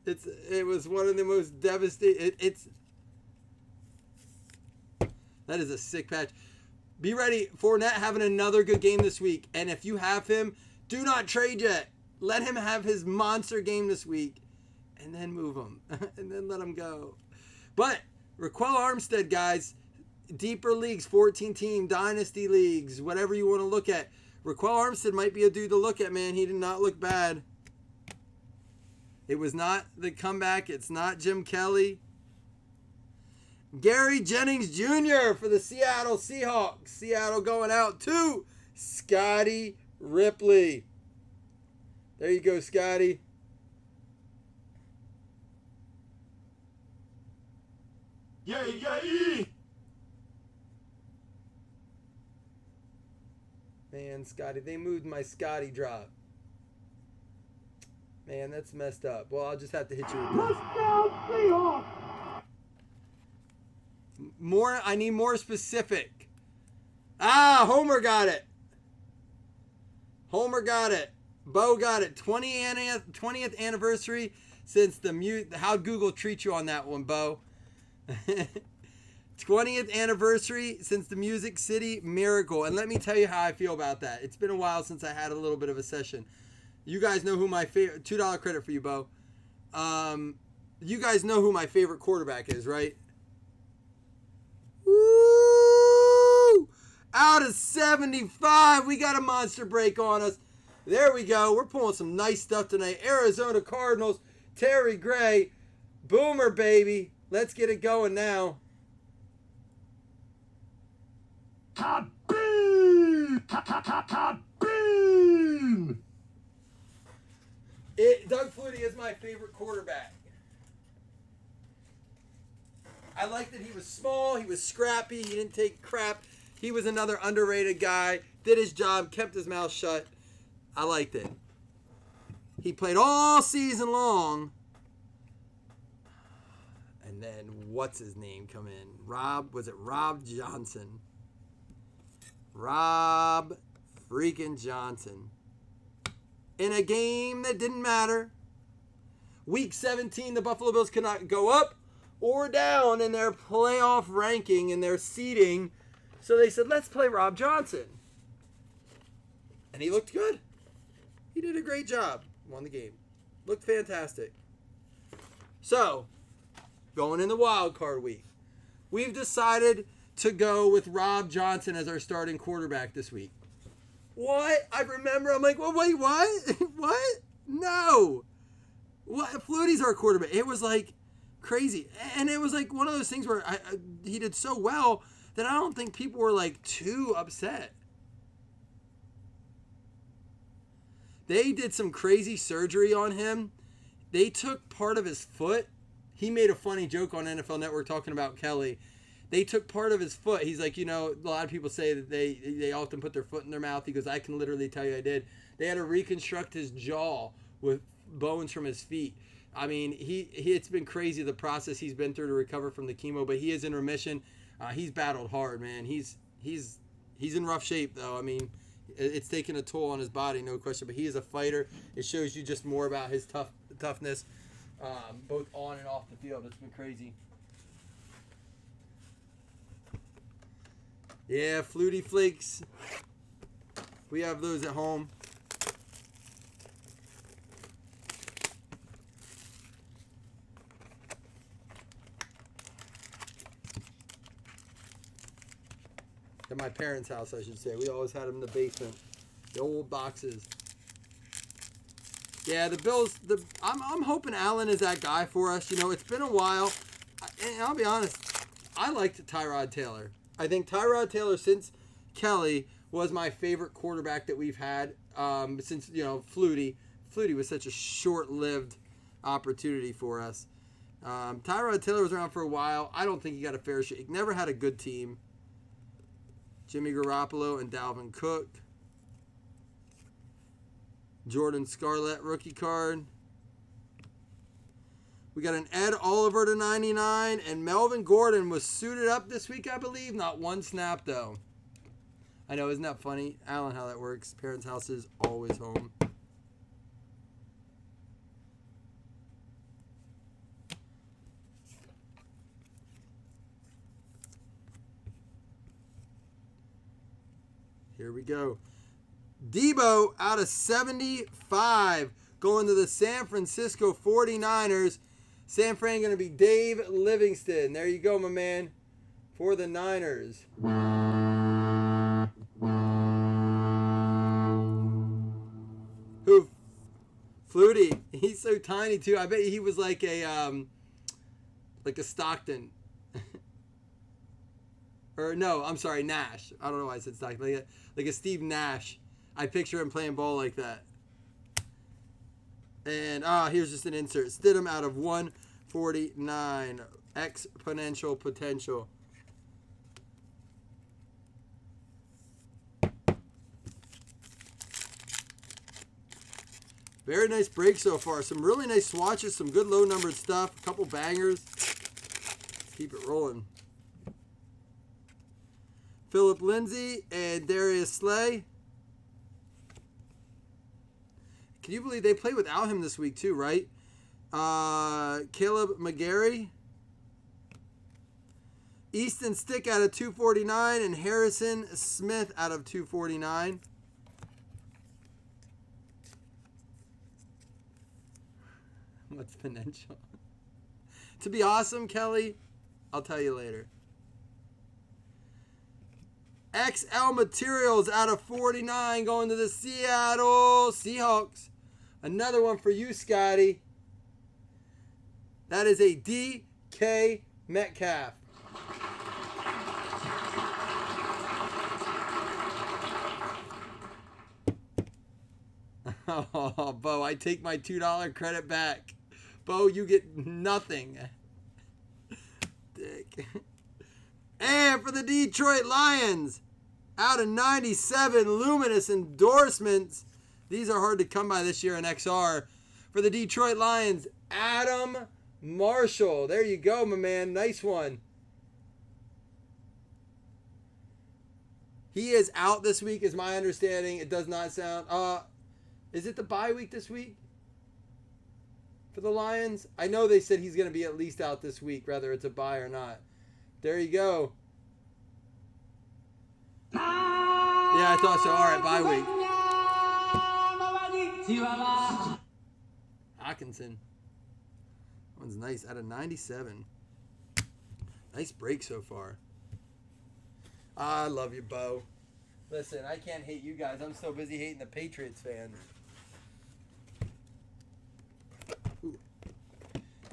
It was one of the most devastating. That is a sick patch. Be ready. Fournette having another good game this week. And if you have him, do not trade yet. Let him have his monster game this week. And then move him. And then let him go. But Raquel Armstead, guys, deeper leagues, 14-team, dynasty leagues, whatever you want to look at. Raquel Armstead might be a dude to look at, man. He did not look bad. It was not the comeback. It's not Jim Kelly. Gary Jennings Jr. for the Seattle Seahawks. Seattle going out to Scotty Ripley. There you go, Scotty. Yay! Man, Scotty, they moved my Scotty drop. Man, that's messed up. Well, I'll just have to hit you with this. Touchdown, Seahawks! I need more specific. Ah, Homer got it. Homer got it. Bo got it. 20th anniversary since how'd Google treat you on that one, Bo? 20th anniversary since the Music City Miracle. And let me tell you how I feel about that. It's been a while since I had a little bit of a session. You guys know who my favorite... $2 credit for you, Bo. You guys know who my favorite quarterback is, right? Woo! Out of 75. We got a monster break on us. There we go. We're pulling some nice stuff tonight. Arizona Cardinals. Terry Gray. Boomer, baby. Let's get it going now. Kaboom! Kaboom! Doug Flutie is my favorite quarterback. I liked that he was small, he was scrappy, he didn't take crap. He was another underrated guy, did his job, kept his mouth shut. I liked it. He played all season long. And then, what's his name come in? Rob Johnson? Rob freaking Johnson. In a game that didn't matter. Week 17, the Buffalo Bills could not go up or down in their playoff ranking and their seeding. So they said, let's play Rob Johnson. And he looked good. He did a great job. Won the game. Looked fantastic. So, going in the wild card week, we've decided to go with Rob Johnson as our starting quarterback this week. What? I remember, I'm like, well, wait, what? What? No. What? Flutie's our quarterback. It was like crazy. And it was like one of those things where he did so well that I don't think people were like too upset. They did some crazy surgery on him. They took part of his foot. He made a funny joke on NFL Network talking about Kelly. They took part of his foot. He's like, a lot of people say that they often put their foot in their mouth. He goes, I can literally tell you I did. They had to reconstruct his jaw with bones from his feet. I mean, it's been crazy the process he's been through to recover from the chemo, but he is in remission. He's battled hard, man. He's in rough shape, though. I mean, it's taken a toll on his body, no question, but he is a fighter. It shows you just more about his toughness, both on and off the field. It's been crazy. Yeah, Flutie Flakes. We have those at home. At my parents' house, I should say. We always had them in the basement. The old boxes. Yeah, the Bills. I'm hoping Allen is that guy for us. It's been a while. And I'll be honest, I liked Tyrod Taylor. I think Tyrod Taylor, since Kelly, was my favorite quarterback that we've had since, Flutie. Flutie was such a short-lived opportunity for us. Tyrod Taylor was around for a while. I don't think he got a fair shake. Never had a good team. Jimmy Garoppolo and Dalvin Cook. Jordan Scarlett rookie card. We got an Ed Oliver to 99, and Melvin Gordon was suited up this week, I believe. Not one snap, though. I know, isn't that funny? Alan, how that works. Parents' house is always home. Here we go. Debo out of 75 going to the San Francisco 49ers. San Fran going to be Dave Livingston. There you go, my man, for the Niners. Who? Flutie. He's so tiny, too. I bet he was like a Stockton. Or no, I'm sorry, Nash. I don't know why I said Stockton. Like a Steve Nash. I picture him playing ball like that. And here's just an insert. Stidham out of 149. Exponential potential. Very nice break so far. Some really nice swatches. Some good low-numbered stuff. A couple bangers. Let's keep it rolling. Philip Lindsay and Darius Slay. Can you believe they played without him this week too, right? Caleb McGarry. Easton Stick out of 249 and Harrison Smith out of 249. What's potential? To be awesome, Kelly? I'll tell you later. XL Materials out of 49 going to the Seattle Seahawks. Another one for you, Scotty. That is a DK Metcalf. Oh, Bo, I take my $2 credit back. Bo, you get nothing. Dick. And for the Detroit Lions, out of 97 luminous endorsements. These are hard to come by this year in XR. For the Detroit Lions, Adam Marshall. There you go, my man. Nice one. He is out this week, is my understanding. It does not sound... Is it the bye week this week for the Lions? I know they said he's going to be at least out this week, whether it's a bye or not. There you go. Yeah, I thought so. All right, bye week. Hawkinson. That one's nice. Out of 97. Nice break so far. I love you, Bo. Listen, I can't hate you guys. I'm so busy hating the Patriots fans. Ooh.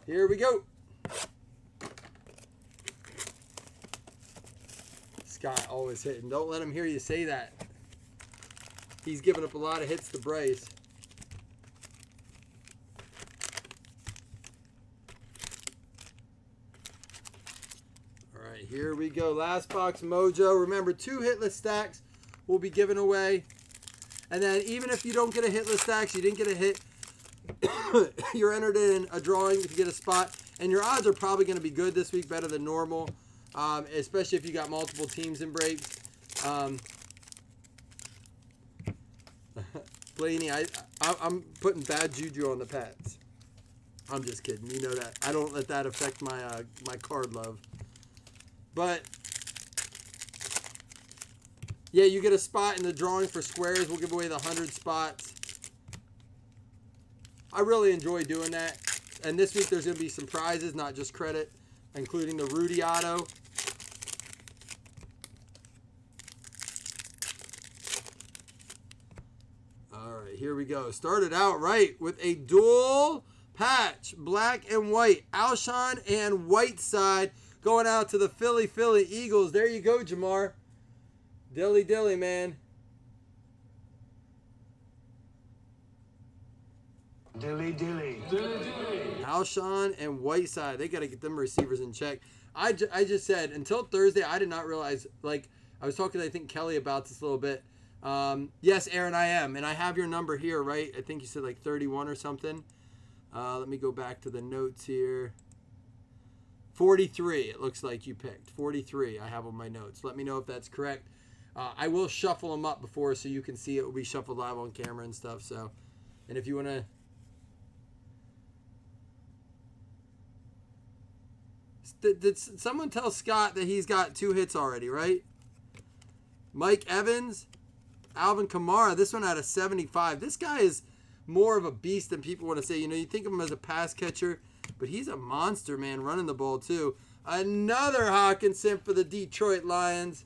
Here we go. Scott always hitting. Don't let him hear you say that. He's giving up a lot of hits to Bryce. All right, here we go. Last box mojo. Remember, 2 hitless stacks will be given away. And then even if you don't get a hitless stacks, you didn't get a hit, you're entered in a drawing if you get a spot. And your odds are probably going to be good this week, better than normal. Especially if you got multiple teams in breaks. Blaney, I'm putting bad juju on the Pats. I'm just kidding. You know that. I don't let that affect my my card love. But yeah, you get a spot in the drawing for squares. We'll give away the 100 spots. I really enjoy doing that. And this week there's going to be some prizes, not just credit, including the Rudy Auto. All right, here we go. Started out right with a dual patch, black and white. Alshon and Whiteside going out to the Philly Eagles. There you go, Jamar. Dilly, man. Dilly. Alshon and Whiteside. They got to get them receivers in check. I just said, until Thursday, I did not realize, like, I was talking to, I think, Kelly about this a little bit. Yes, Aaron, I am. And I have your number here, right? I think you said, like, 31 or something. Let me go back to the notes here. 43, it looks like you picked. 43, I have on my notes. Let me know if that's correct. I will shuffle them up before so you can see it. Will be shuffled live on camera and stuff. So, and if you want to... Did someone tell Scott that he's got 2 hits already, right? Mike Evans, Alvin Kamara. This one out of 75. This guy is more of a beast than people want to say. You know, you think of him as a pass catcher, but he's a monster, man, running the ball too. Another Hawkinson for the Detroit Lions.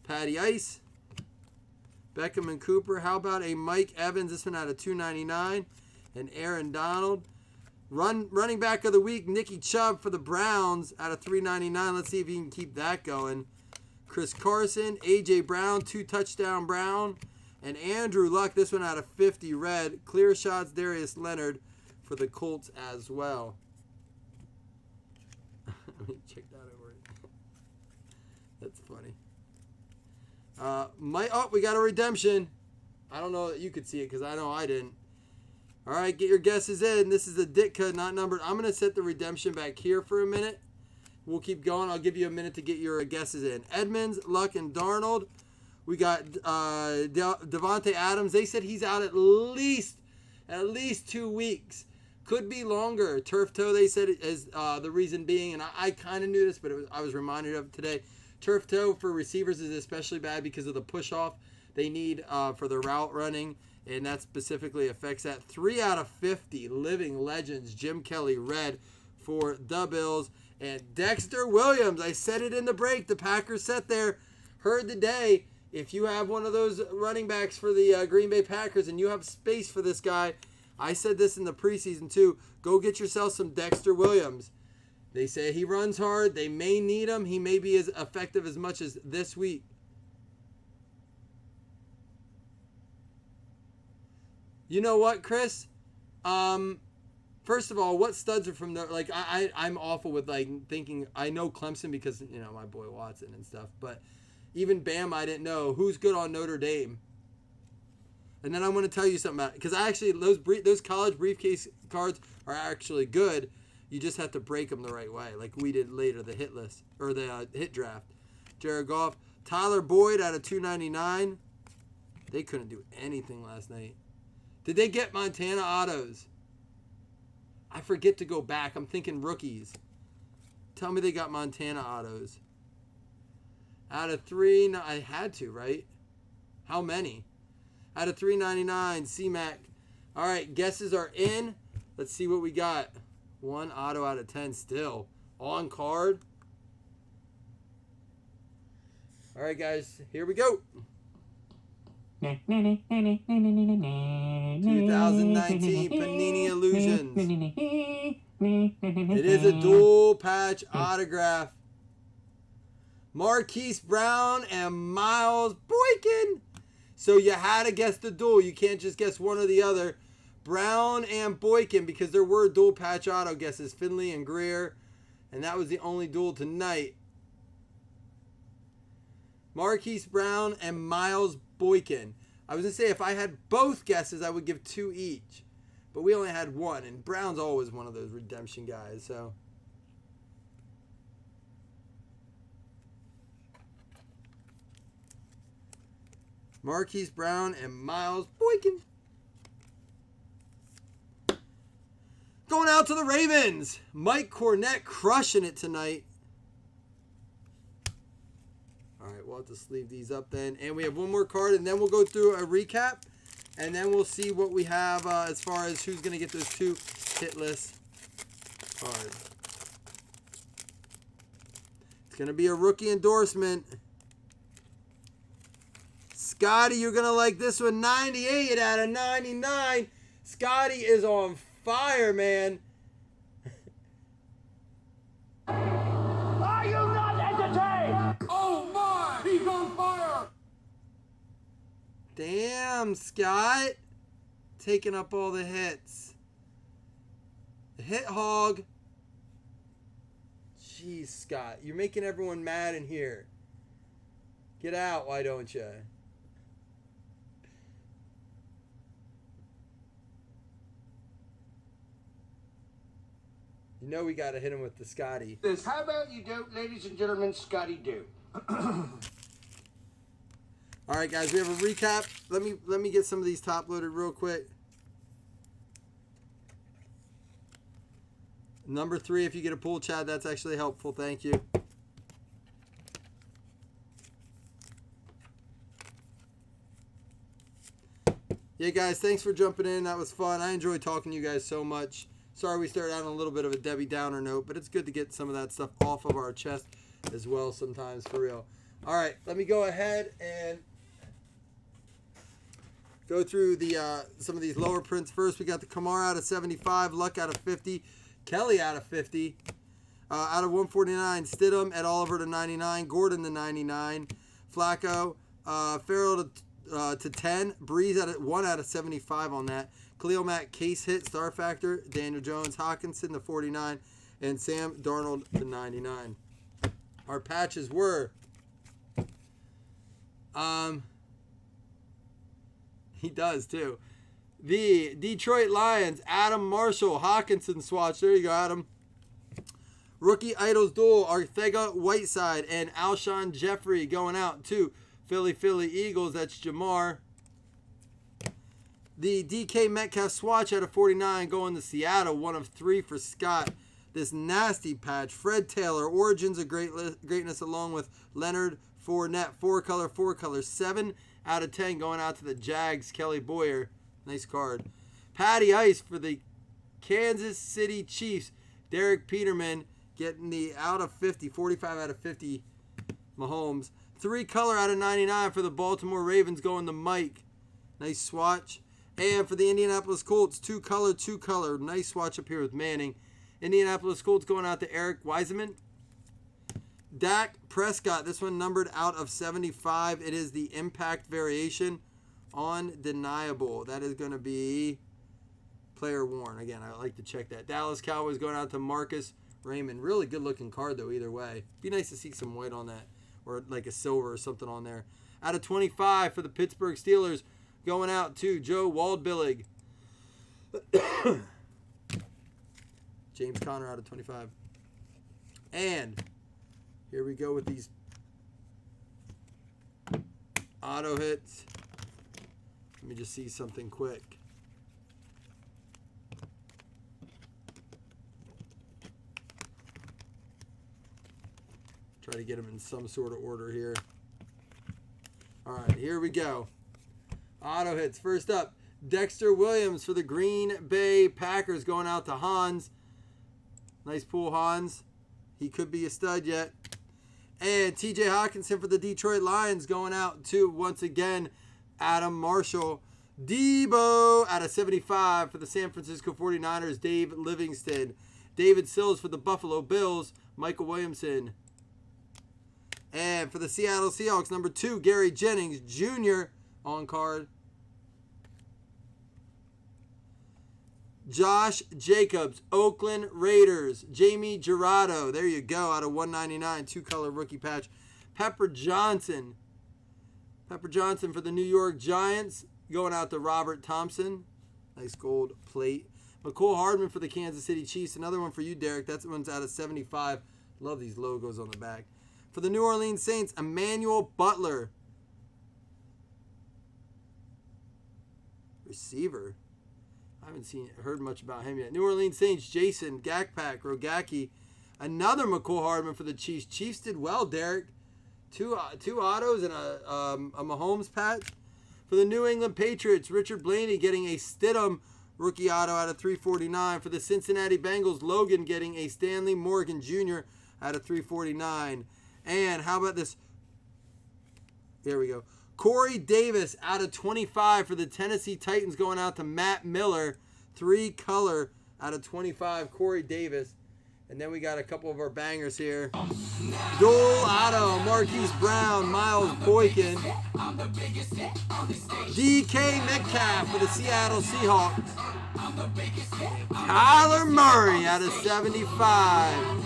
Patty Ice, Beckham and Cooper. How about a Mike Evans? This one out of 299. And Aaron Donald. Running back of the week, Nicky Chubb for the Browns out of 399. Let's see if he can keep that going. Chris Carson, A.J. Brown, 2 touchdown Brown. And Andrew Luck, this one out of 50 red. Clear shots, Darius Leonard for the Colts as well. Let me check that over. That's funny. We got a redemption. I don't know that you could see it because I know I didn't. All right, get your guesses in. This is a Ditka, not numbered. I'm going to set the redemption back here for a minute. We'll keep going. I'll give you a minute to get your guesses in. Edmonds, Luck, and Darnold. We got Devontae Adams. They said he's out at least 2 weeks. Could be longer. Turf toe, they said, is the reason being, and I kind of knew this, but I was reminded of it today. Turf toe for receivers is especially bad because of the push-off they need for the route running, and that specifically affects that. 3 out of 50 living legends. Jim Kelly, red for the Bills. And Dexter Williams, I said it in the break. The Packers sat there, heard the day. If you have one of those running backs for the Green Bay Packers and you have space for this guy, I said this in the preseason too, go get yourself some Dexter Williams. They say he runs hard. They may need him. He may be as effective as much as this week. You know what, Chris? First of all, what studs are from there? Like, I'm awful with, like, thinking. I know Clemson because, you know, my boy Watson and stuff. But even Bam, I didn't know. Who's good on Notre Dame? And then I want to tell you something about it. Because I actually, those college briefcase cards are actually good. You just have to break them the right way. Like we did later, the hit list. Or the hit draft. Jared Goff. Tyler Boyd out of 299. They couldn't do anything last night. Did they get Montana autos? I forget to go back. I'm thinking rookies. Tell me they got Montana autos. Out of 3, no, I had to, right? How many? Out of 399, C-Mac. All right, guesses are in. Let's see what we got. 1 auto out of 10 still. On card. All right, guys, here we go. 2019 Panini Illusions. It is a dual patch autograph. Marquise Brown and Miles Boykin. So you had to guess the dual. You can't just guess one or the other. Brown and Boykin, because there were dual patch auto guesses. Finley and Greer. And that was the only dual tonight. Marquise Brown and Miles Boykin. I was going to say, if I had both guesses, I would give 2 each. But we only had 1. And Brown's always one of those redemption guys. So Marquise Brown and Miles Boykin. Going out to the Ravens. Mike Cornett crushing it tonight. All right, we'll have to sleeve these up then. And we have one more card, and then we'll go through a recap. And then we'll see what we have as far as who's going to get those 2 hit list cards. It's going to be a rookie endorsement. Scotty, you're going to like this one. 98 out of 99. Scotty is on fire, man. Are you not entertained? Oh my! He's on fire! Damn, Scott. Taking up all the hits. The hit hog. Jeez, Scott. You're making everyone mad in here. Get out, why don't you? You know we got to hit him with the Scotty. How about you don't, ladies and gentlemen, Scotty do. All right, guys, we have a recap. Let me get some of these top loaded real quick. Number 3, if you get a pull, Chad, that's actually helpful. Thank you. Yeah, guys, thanks for jumping in. That was fun. I enjoyed talking to you guys so much. Sorry we started out on a little bit of a Debbie Downer note, but it's good to get some of that stuff off of our chest as well sometimes, for real. All right, let me go ahead and go through the some of these lower prints first. We got the Kamara out of 75, Luck out of 50, Kelly out of 50, out of 149, Stidham at Oliver to 99, Gordon to 99, Flacco, Farrell to 10, Breeze at 1 out of 75 on that, Khalil Mack case hit, star factor, Daniel Jones, Hawkinson to 49, and Sam Darnold to 99. Our patches were He does too. The Detroit Lions, Adam Marshall, Hawkinson swatch. There you go, Adam. Rookie Idols duel, Arthega Whiteside and Alshon Jeffrey going out to Philly Eagles. That's Jamar. The DK Metcalf swatch out of 49 going to Seattle. 1 of 3 for Scott. This nasty patch. Fred Taylor, Origins of Greatness along with Leonard Fournette. 4-color. 7 out of 10 going out to the Jags. Kelly Boyer. Nice card. Patty Ice for the Kansas City Chiefs. Derek Peterman getting the out of 50. 45 out of 50. Mahomes. 3-color out of 99 for the Baltimore Ravens going to Mike. Nice swatch. And for the Indianapolis Colts, 2-color. Nice swatch up here with Manning. Indianapolis Colts going out to Eric Wiseman. Dak Prescott, this one numbered out of 75. It is the impact variation. Undeniable. That is going to be player worn. Again, I like to check that. Dallas Cowboys going out to Marcus Raymond. Really good looking card though either way. Be nice to see some white on that. Or like a silver or something on there. Out of 25 for the Pittsburgh Steelers. Going out to Joe Waldbillig. James Conner out of 25. And here we go with these auto hits. Let me just see something quick. Try to get them in some sort of order here. All right, here we go. Auto hits. First up, Dexter Williams for the Green Bay Packers going out to Hans. Nice pull, Hans. He could be a stud yet. And TJ Hawkinson for the Detroit Lions going out to, once again, Adam Marshall. Debo out of 75 for the San Francisco 49ers, Dave Livingston. David Sills for the Buffalo Bills, Michael Williamson. And for the Seattle Seahawks, number 2, Gary Jennings Jr. on card. Josh Jacobs, Oakland Raiders, Jamie Gerardo. There you go, out of 199, 2-color rookie patch. Pepper Johnson for the New York Giants, going out to Robert Thompson. Nice gold plate. McCole Hardman for the Kansas City Chiefs. Another one for you, Derek. That one's out of 75. Love these logos on the back. For the New Orleans Saints, Emmanuel Butler. Receiver. I haven't heard much about him yet. New Orleans Saints, Jason Gakpak, Rogacki. Another McCole Hardman for the Chiefs. Chiefs did well, Derek. Two autos and a Mahomes patch. For the New England Patriots, Richard Blaney getting a Stidham rookie auto out of 349. For the Cincinnati Bengals, Logan getting a Stanley Morgan Jr. out of 349. And how about this? There we go. Corey Davis out of 25 for the Tennessee Titans going out to Matt Miller. 3-color out of 25, Corey Davis. And then we got a couple of our bangers here. Dual auto, Marquise Brown, Miles Boykin. DK Metcalf for the Seattle Seahawks. Kyler Murray out of 75.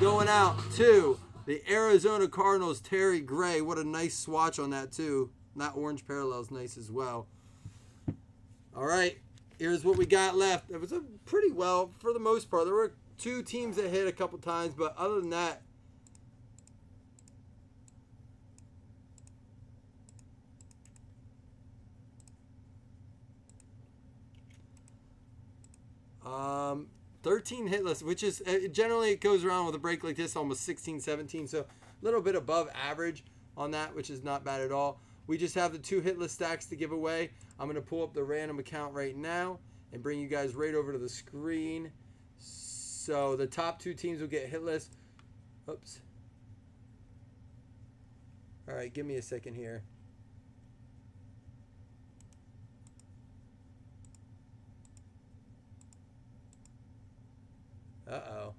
Going out to the Arizona Cardinals, Terry Gray. What a nice swatch on that too. That orange parallel is nice as well. All right, here's what we got left. It was a pretty well, for the most part. There were 2 teams that hit a couple times, but other than that, um, 13 hitless, which is generally it goes around with a break like this, almost 16, 17, so a little bit above average on that, which is not bad at all. We just have the 2 hitless stacks to give away. I'm going to pull up the random account right now and bring you guys right over to the screen. So the top 2 teams will get hitless. Oops. All right, give me a second here. Uh-oh.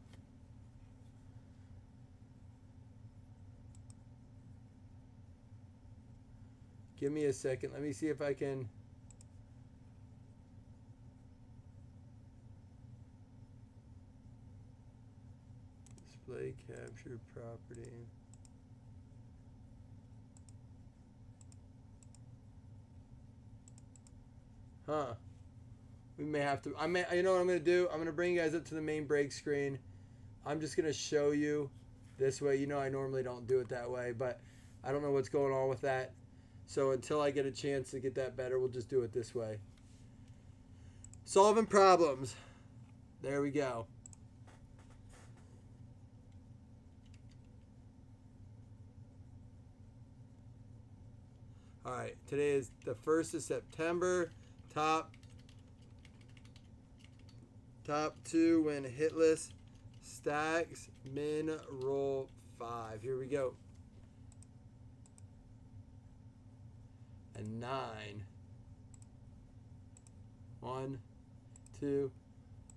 Give me a second. Let me see if I can... Display capture property. Huh. We may have to. You know what I'm going to do? I'm going to bring you guys up to the main break screen. I'm just going to show you this way. You know I normally don't do it that way, but I don't know what's going on with that. So until I get a chance to get that better, we'll just do it this way. Solving problems. There we go. All right, today is the 1st of September. Top 2 win hitless. Stacks, min, roll 5. Here we go. And 9. 1, 2,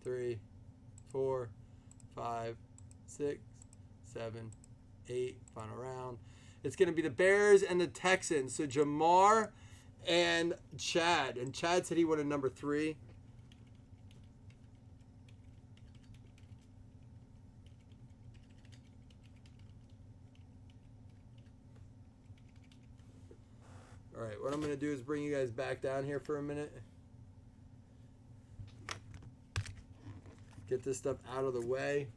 3, 4, 5, 6, 7, 8. Final round. It's going to be the Bears and the Texans. So Jamar and Chad. And Chad said he wanted number 3. All right, what I'm going to do is bring you guys back down here for a minute. Get this stuff out of the way.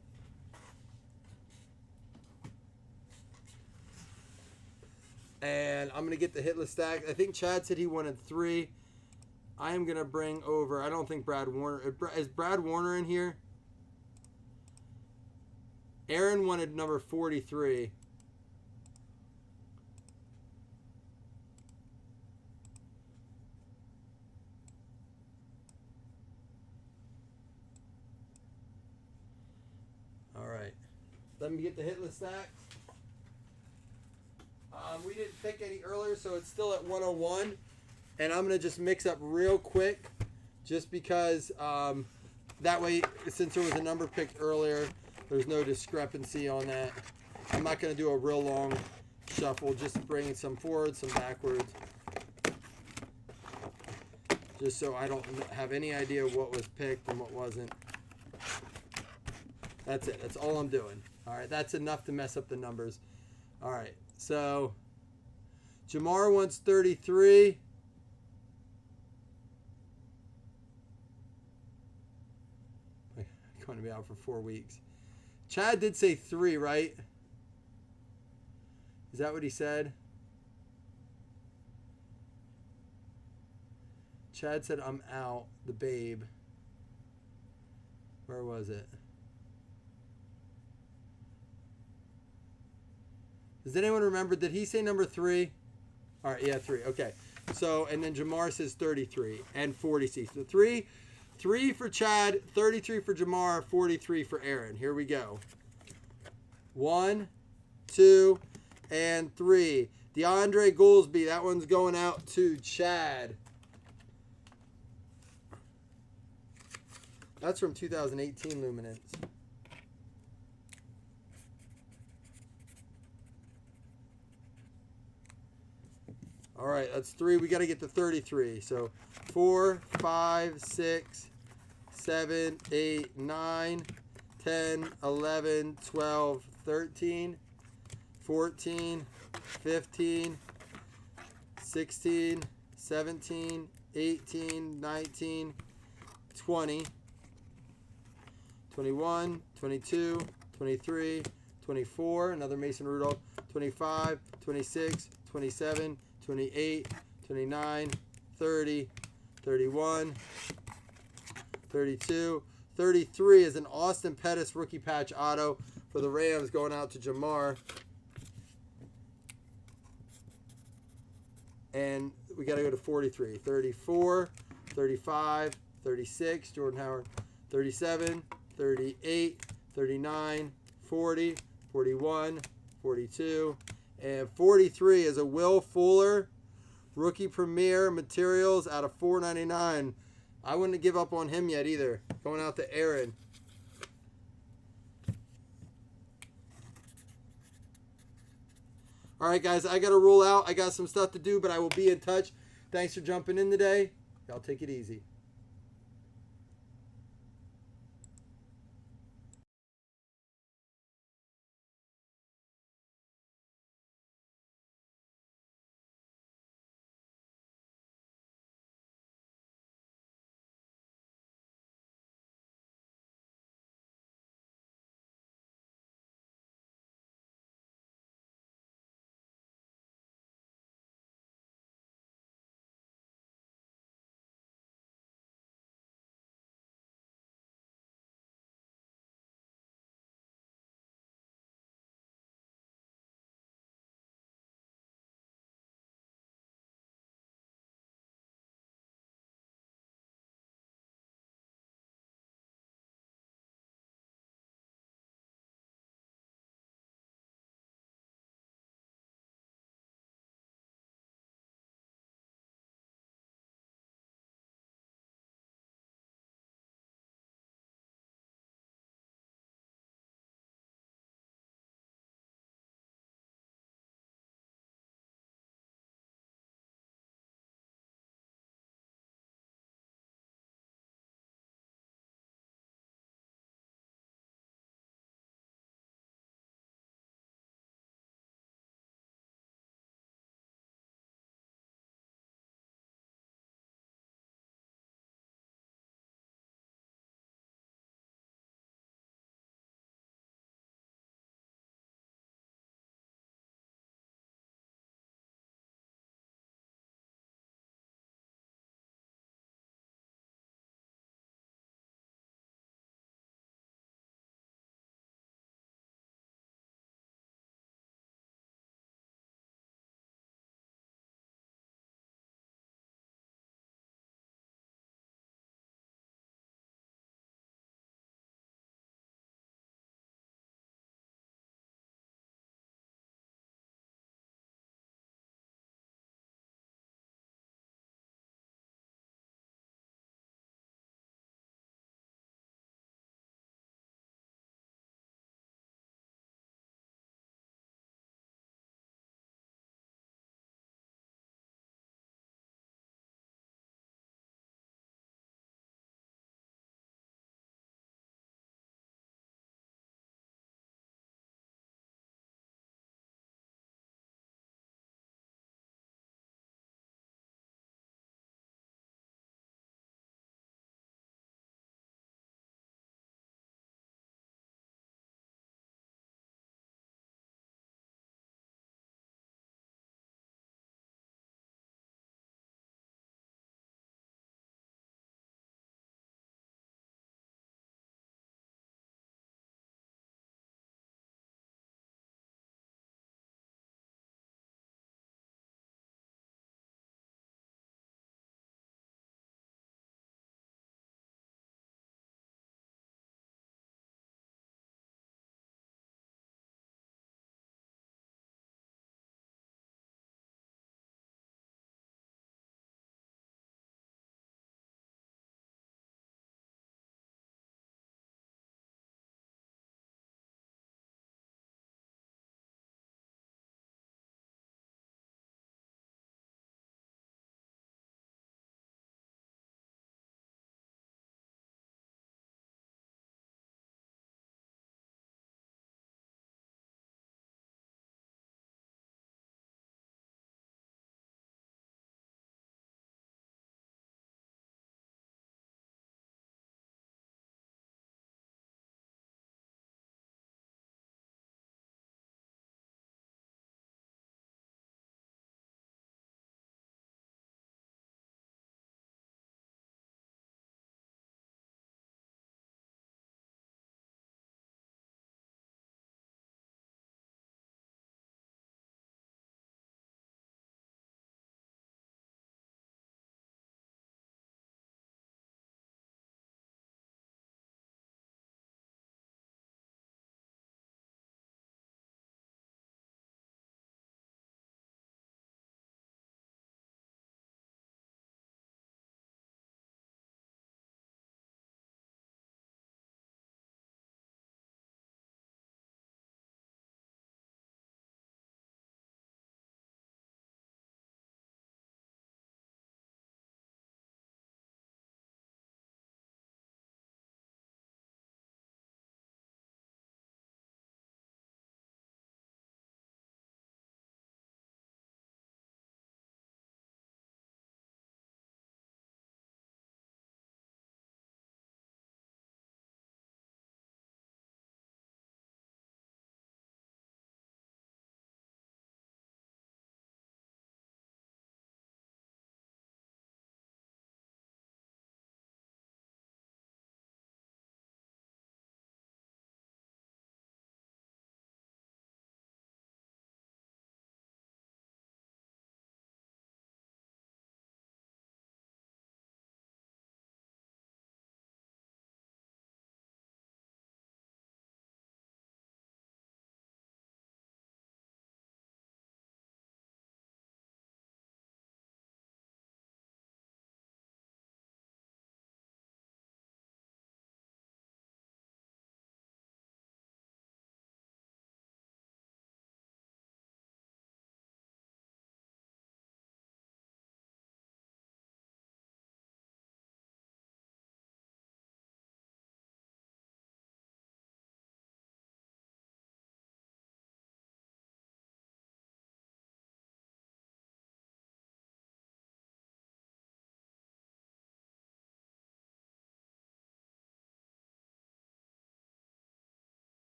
And I'm going to get the hitless stack. I think Chad said he wanted 3. I am going to bring over, I don't think Brad Warner. Is Brad Warner in here? Aaron wanted number 43. All right. Let me get the hitless stacks. We didn't pick any earlier, so it's still at 101. And I'm going to just mix up real quick just because that way, since there was a number picked earlier, there's no discrepancy on that. I'm not going to do a real long shuffle, just bringing some forwards, some backwards. Just so I don't have any idea what was picked and what wasn't. That's it. That's all I'm doing. All right, that's enough to mess up the numbers. All right, so Jamar wants 33. Going to be out for 4 weeks. Chad did say 3, right? Is that what he said? Chad said, I'm out. The babe. Where was it? Does anyone remember? Did he say number 3? All right, yeah, 3. Okay. So, and then Jamar says 33 and 40C. So 3 for Chad, 33 for Jamar, 43 for Aaron. Here we go. 1, 2, and 3. DeAndre Goolsby, that one's going out to Chad. That's from 2018 Luminance. All right, that's 3. We got to get to 33. So 4, 5, 6, 7, 8, 9, 10, 11, 12, 13, 14, 15, 16, 17, 18, 19, 20, 21, 22, 23, 24, another Mason Rudolph, 25, 26, 27, 28, 29, 30, 31, 32, 33 is an Austin Pettis rookie patch auto for the Rams going out to Jamar. And we got to go to 43. 34, 35, 36, Jordan Howard, 37, 38, 39, 40, 41, 42, and 43 is a Will Fuller rookie premier materials out of $4.99. I wouldn't give up on him yet either. Going out to Aaron. All right, guys, I got to roll out. I got some stuff to do, but I will be in touch. Thanks for jumping in today. Y'all take it easy.